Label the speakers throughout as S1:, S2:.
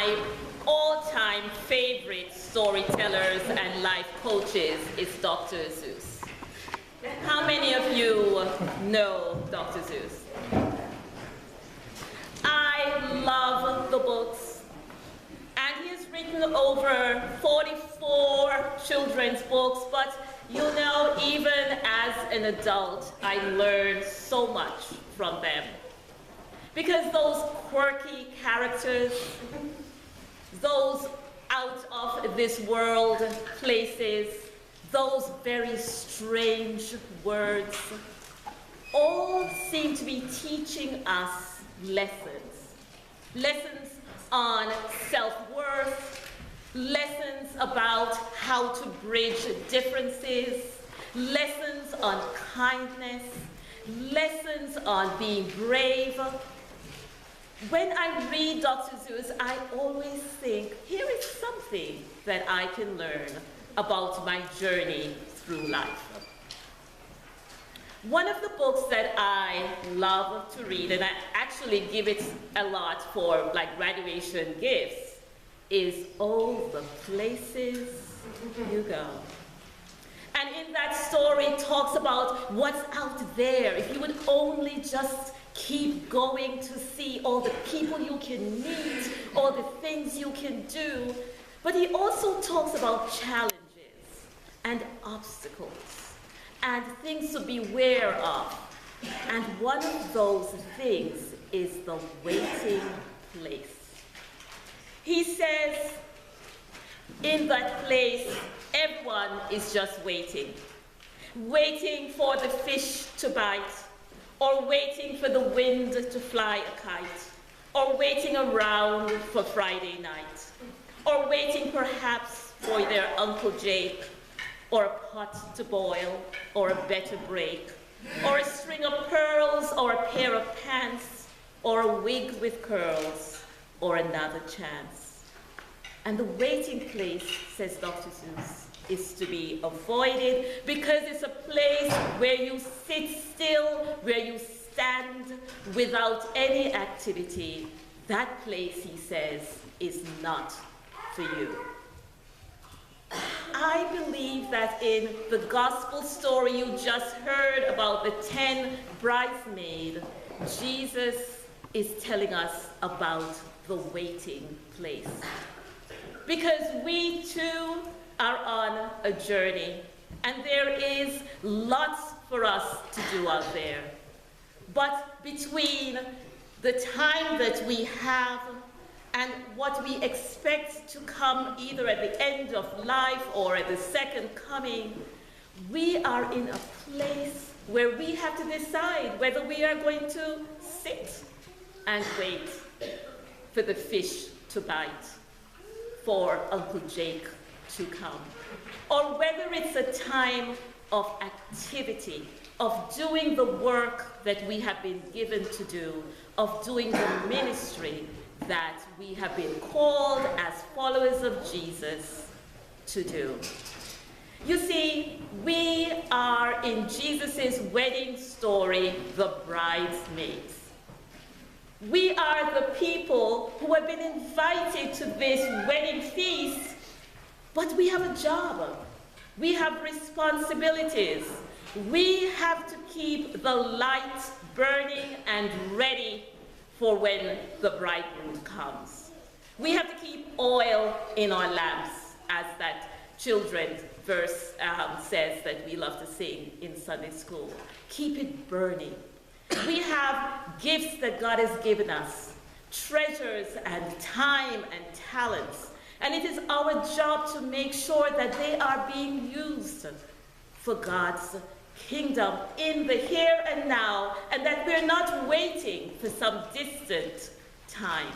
S1: my all-time favorite storytellers and life coaches is Dr. Seuss. How many of you know Dr. Seuss? I love the books, and he has written over 44 children's books, but you know, even as an adult, I learned so much from them. Because those quirky characters, those out of this world places, those very strange words, all seem to be teaching us lessons. Lessons on self-worth, lessons about how to bridge differences, lessons on kindness, lessons on being brave. When I read Dr. Seuss, I always think, here is something that I can learn about my journey through life. One of the books that I love to read, and I actually give it a lot for like graduation gifts, is Oh, the Places You Go. And in that story, it talks about what's out there. If you would only just keep going to see all the people you can meet, all the things you can do. But he also talks about challenges and obstacles and things to beware of. And one of those things is the waiting place. He says, in that place, everyone is just waiting. Waiting for the fish to bite, or waiting for the wind to fly a kite, or waiting around for Friday night, or waiting perhaps for their Uncle Jake, or a pot to boil, or a better break, or a string of pearls, or a pair of pants, or a wig with curls, or another chance. And the waiting place, says Dr. Seuss, is to be avoided because it's a place where you sit still, where you stand without any activity. That place, he says, is not for you. I believe that in the gospel story you just heard about the 10 bridesmaids, Jesus is telling us about the waiting place. Because we too are on a journey, and there is lots for us to do out there. But between the time that we have and what we expect to come either at the end of life or at the second coming, we are in a place where we have to decide whether we are going to sit and wait for the fish to bite, for Uncle Jake to come, or whether it's a time of activity, of doing the work that we have been given to do, of doing the ministry that we have been called as followers of Jesus to do. You see, we are in Jesus' wedding story, the bridesmaids. We are the people who have been invited to this wedding feast, but we have a job. We have responsibilities. We have to keep the light burning and ready for when the bridegroom comes. We have to keep oil in our lamps, as that children's verse says that we love to sing in Sunday school. Keep it burning. We have gifts that God has given us, treasures and time and talents, and it is our job to make sure that they are being used for God's kingdom in the here and now, and that we're not waiting for some distant time.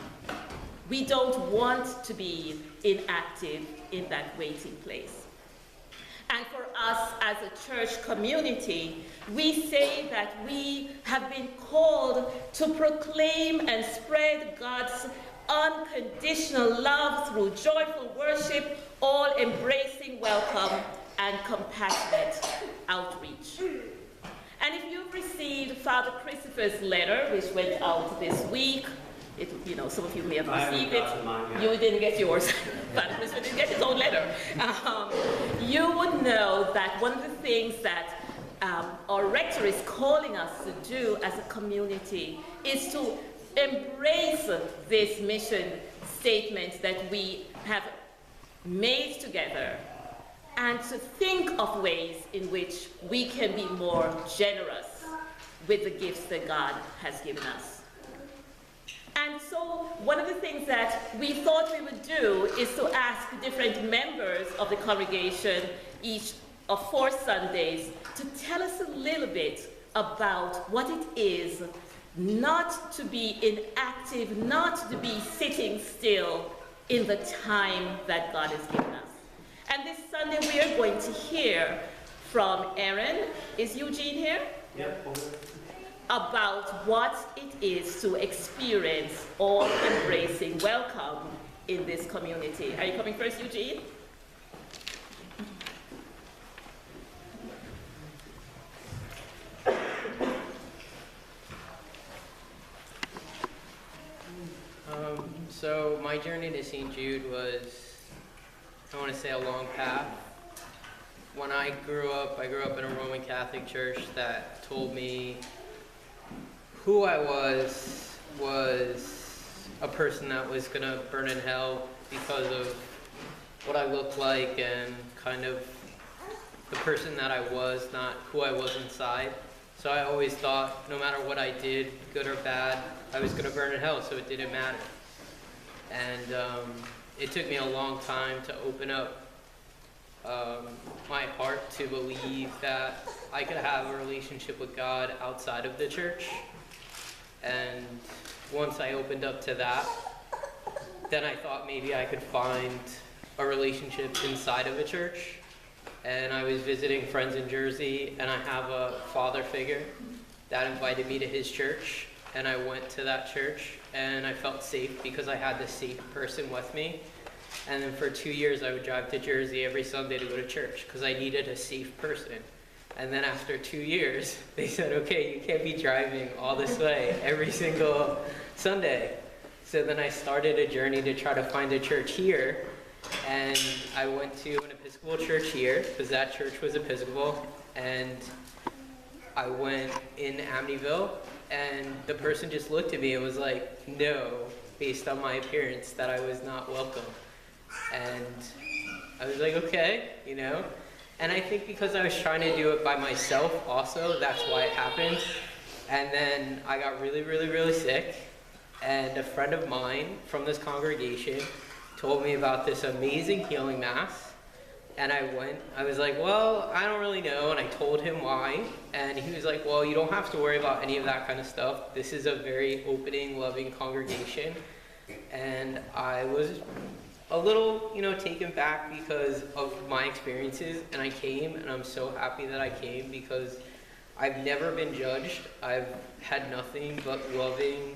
S1: We don't want to be inactive in that waiting place. And for us as a church community, we say that we have been called to proclaim and spread God's unconditional love through joyful worship, all-embracing welcome, and compassionate outreach. And if you've received Father Christopher's letter, which went out this week, Some of you may have
S2: I haven't
S1: received it.
S2: gotten mine yet.
S1: You didn't get yours. Father Chris didn't get his own letter. You would know that one of the things that our rector is calling us to do as a community is to embrace this mission statement that we have made together, and to think of ways in which we can be more generous with the gifts that God has given us. And so one of the things that we thought we would do is to ask different members of the congregation each of 4 Sundays to tell us a little bit about what it is not to be inactive, not to be sitting still in the time that God has given us. And this Sunday we are going to hear from Aaron. Is Eugene here?
S2: Yep.
S1: About what it is to experience all-embracing welcome in this community. Are you coming first, Eugene?
S3: So my journey to St. Jude was, I want to say, a long path. When I grew up in a Roman Catholic church that told me who I was a person that was going to burn in hell because of what I looked like and kind of the person that I was, not who I was inside. So I always thought no matter what I did, good or bad, I was going to burn in hell, so it didn't matter. And it took me a long time to open up my heart to believe that I could have a relationship with God outside of the church. And once I opened up to that, then I thought maybe I could find a relationship inside of a church. And I was visiting friends in Jersey, and I have a father figure that invited me to his church. And I went to that church, and I felt safe because I had this safe person with me. And then for 2 years, I would drive to Jersey every Sunday to go to church because I needed a safe person. And then after 2 years, they said, okay, you can't be driving all this way every single Sunday. So then I started a journey to try to find a church here. And I went to an Episcopal church here because that church was Episcopal. And I went in Amityville, and the person just looked at me and was like, no, based on my appearance, that I was not welcome. And I was like, okay, And I think because I was trying to do it by myself also, that's why it happened. And then I got really, really, really sick. And a friend of mine from this congregation told me about this amazing healing mass. And I was like, well, I don't really know. And I told him why. And he was like, well, you don't have to worry about any of that kind of stuff. This is a very opening, loving congregation. And I was a little, taken back because of my experiences. And I came, and I'm so happy that I came because I've never been judged. I've had nothing but loving,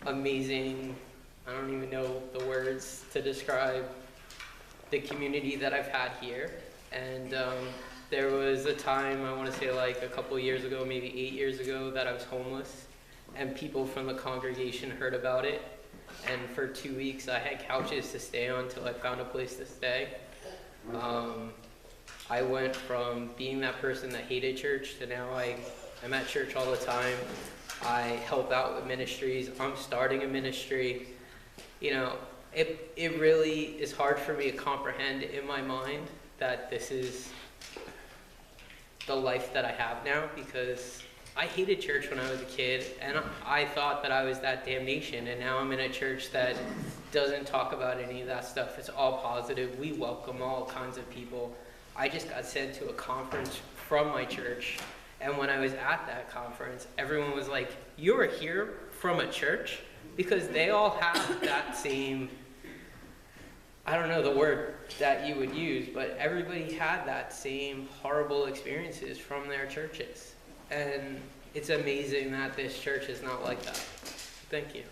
S3: amazing, I don't even know the words to describe the community that I've had here. And there was a time, I want to say like a couple years ago, maybe 8 years ago, that I was homeless, and people from the congregation heard about it. And for 2 weeks I had couches to stay on until I found a place to stay. I went from being that person that hated church to now I'm at church all the time. I help out with ministries. I'm starting a ministry. It really is hard for me to comprehend in my mind that this is the life that I have now, because I hated church when I was a kid, and I thought that I was that damnation, and now I'm in a church that doesn't talk about any of that stuff. It's all positive. We welcome all kinds of people. I just got sent to a conference from my church, and when I was at that conference, everyone was like, "You're here from a church?" Because they all have that same, I don't know the word that you would use, but everybody had that same horrible experiences from their churches. And it's amazing that this church is not like that. Thank you.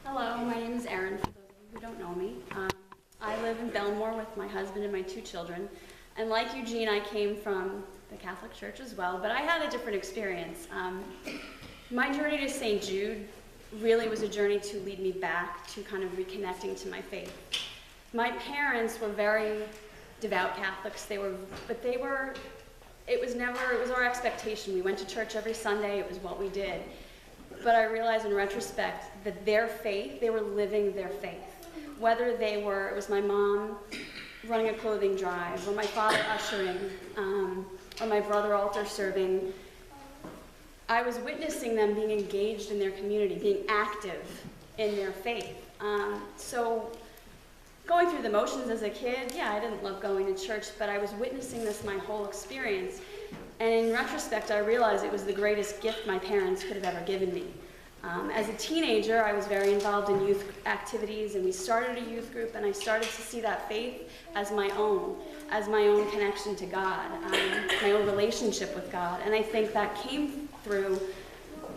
S4: Hello, my name is Erin, for those of
S2: don't know me. I live in Belmore with my husband and my 2 children. And like Eugene, I came from the Catholic Church as well, but I had a different experience. My journey to St. Jude really was a journey to lead me back to kind of reconnecting to my faith. My parents were very devout Catholics. It was our expectation. We went to church every Sunday. It was what we did. But I realized in retrospect that their faith, they were living their faith. Whether it was my mom running a clothing drive, or my father ushering, or my brother altar serving, I was witnessing them being engaged in their community, being active in their faith. So going through the motions as a kid, yeah, I didn't love going to church, but I was witnessing this my whole experience. And in retrospect, I realized it was the greatest gift my parents could have ever given me. As a teenager, I was very involved in youth activities, and we started a youth group, and I started to see that faith as my own connection to God, my own relationship with God. And I think that came through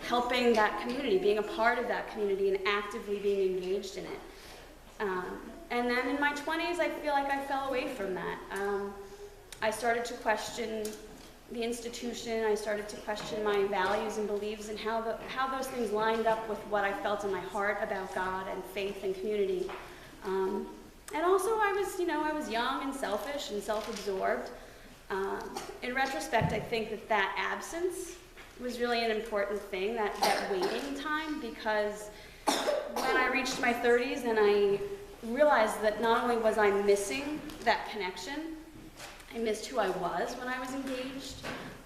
S2: helping that community, being a part of that community, and actively being engaged in it. And then in my 20s, I feel like I fell away from that. I started to question the institution. I started to question my values and beliefs and how those things lined up with what I felt in my heart about God and faith and community. And also I was young and selfish and self-absorbed. In retrospect, I think that absence was really an important thing, that waiting time, because when I reached my 30s and I realized that not only was I missing that connection, I missed who I was when I was engaged.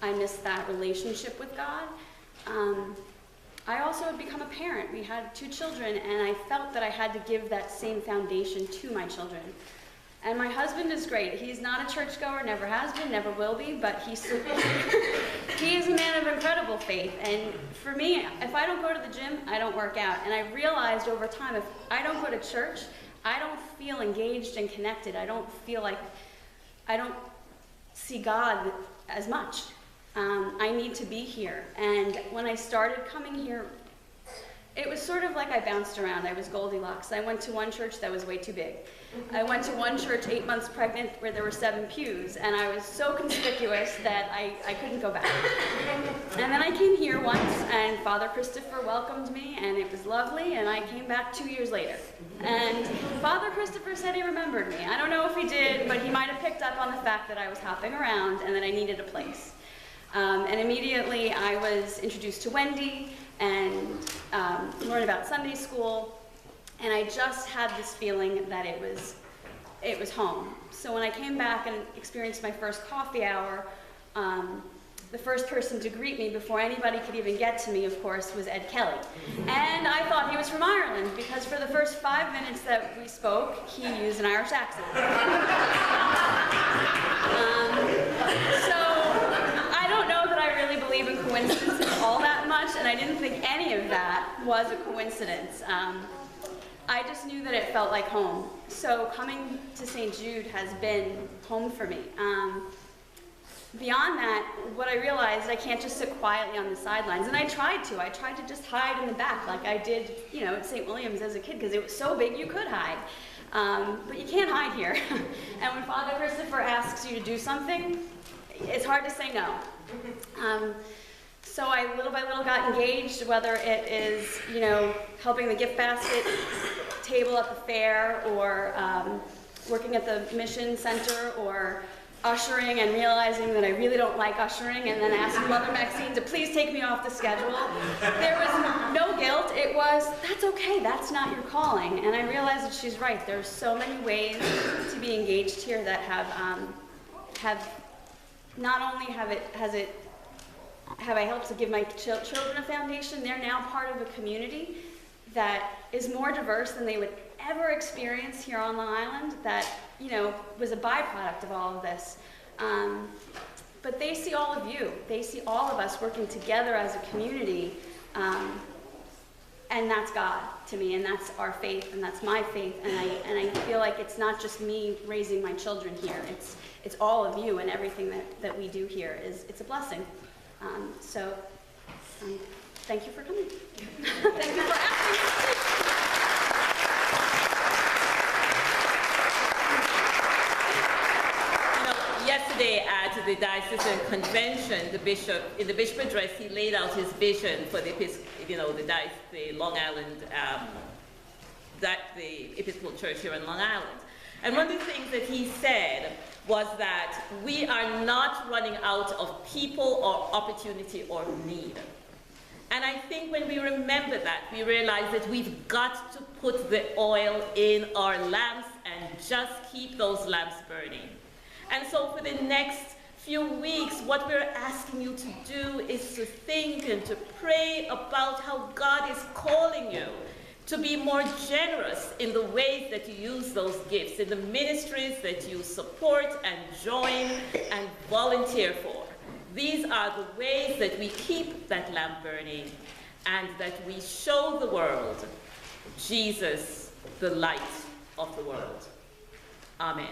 S2: I missed that relationship with God. I also had become a parent. We had 2 children, and I felt that I had to give that same foundation to my children. And my husband is great. He's not a churchgoer, never has been, never will be, but he is a man of incredible faith. And for me, if I don't go to the gym, I don't work out. And I realized over time, if I don't go to church, I don't feel engaged and connected. I don't see God as much. I need to be here. And when I started coming here, it was sort of like I bounced around. I was Goldilocks. I went to one church that was way too big. I went to one church 8 months pregnant where there were 7 pews, and I was so conspicuous that I couldn't go back. And then I came here once, and Father Christopher welcomed me, and it was lovely, and I came back 2 years later. And Father Christopher said he remembered me. I don't know if he did, but he might have picked up on the fact that I was hopping around and that I needed a place. And immediately I was introduced to Wendy and learned about Sunday school, and I just had this feeling that it was home. So when I came back and experienced my first coffee hour, the first person to greet me before anybody could even get to me, of course, was Ed Kelly. And I thought he was from Ireland, because for the first 5 minutes that we spoke, he used an Irish accent. So I don't know that I really believe in coincidences all that much, and I didn't think any of that was a coincidence. I just knew that it felt like home. So coming to St. Jude has been home for me. Beyond that, what I realized, I can't just sit quietly on the sidelines. And I tried to. I tried to just hide in the back like I did, at St. William's as a kid, because it was so big you could hide. But you can't hide here. And when Father Christopher asks you to do something, it's hard to say no. So I little by little got engaged, whether it is, helping the gift basket table at the fair, or working at the mission center, or ushering and realizing that I really don't like ushering, and then asking Mother Maxine to please take me off the schedule. There was no guilt. It was, that's okay, that's not your calling. And I realized that she's right. There's so many ways to be engaged here that have not only have I helped to give my children a foundation, they're now part of a community that is more diverse than they would ever experience here on Long Island, that, was a byproduct of all of this. But they see all of you. They see all of us working together as a community, and that's God to me, and that's our faith, and that's my faith, and I feel like it's not just me raising my children here. It's all of you, and everything that we do here it's a blessing. So thank you for coming. Thank you for asking.
S1: at the diocesan convention, the bishop, in the bishop address, he laid out his vision for the Long Island, the Episcopal Church here in Long Island. And one of the things that he said was that we are not running out of people or opportunity or need. And I think when we remember that, we realize that we've got to put the oil in our lamps and just keep those lamps burning. And so for the next few weeks, what we're asking you to do is to think and to pray about how God is calling you to be more generous in the ways that you use those gifts, in the ministries that you support and join and volunteer for. These are the ways that we keep that lamp burning and that we show the world Jesus, the light of the world. Amen.